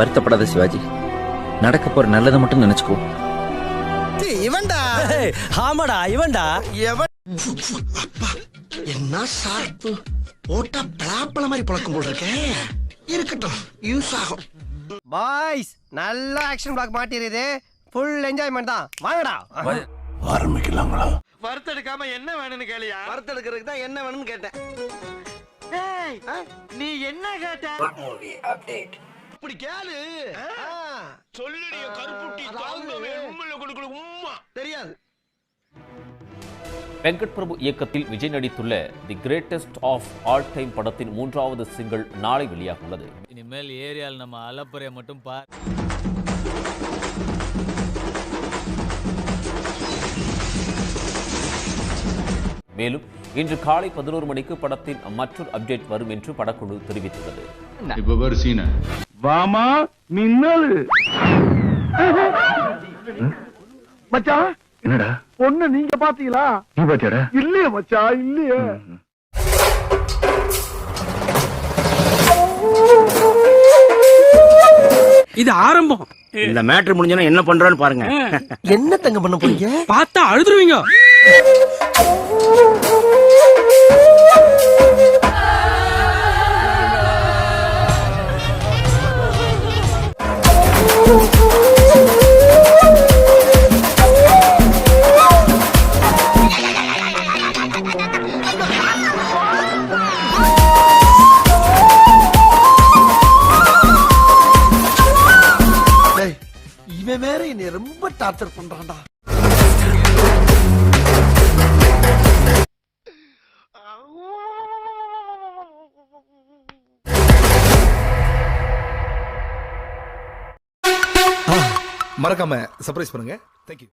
வருத்தப்படாத சிவாஜி. நடக்க போற நல்லதை மட்டும் நினைச்சுக்கோ. இவன்டா. ஆமாடா இவன்டா. என்ன சார்பு போட்டா பலாப்பழ மாதிரி பழக்கம் போல் இருக்கேன். இருக்கட்டும், யூஸ் ஆகும். பாய்ஸ் நல்ல ஆக்ஷன் பிளாக் மாட்டிருது. ஃபுல் என்ஜாய்மெண்ட் தான். வாங்கடா ஆரம்பிக்கலாங்களா? வறுத்தெடுக்காம என்ன வேணும்னு கேளியா? வறுத்தெடுக்கிறதுக்கு தான் என்ன வேணும்னு கேட்டேன். நீ என்ன கேட்ட? இப்படி கேளு. சொல்லுடைய கருப்புட்டி தாங்கவே உம்முல கொடுக்கல உம்மா. தெரியாது. வெங்கட் பிரபு இயக்கத்தில் விஜய் நடித்துள்ள the greatest of all time படத்தின் 3வது சிங்கிள் நாளை வெளியாக உள்ளது. இனிமேல் ஏரியால் நம்ம அலப்புறையை மட்டும் பார். மேலும் இன்று காலை 11 மணிக்கு படத்தின் மற்றொரு அப்டேட் வரும் என்று படக்குழு தெரிவித்துள்ளது. வாமா மின்னல் மச்சான். என்னடா பொண்ணு நீங்க பாத்தீங்களா? நீ பாத்தியாடா? இல்லையே மச்சா, இல்லையே. இது ஆரம்பம். இந்த மேட்ரு முடிஞ்சனா என்ன பண்றான்னு பாருங்க. என்ன தங்க பண்ண போறீங்க? பார்த்தா அழுதுருவீங்க. இவன் வேற என்னை ரொம்ப டார்ச்சர் பண்றான்டா. மறக்காம சர்ப்ரைஸ் பண்ணுங்க. தேங்க்யூ.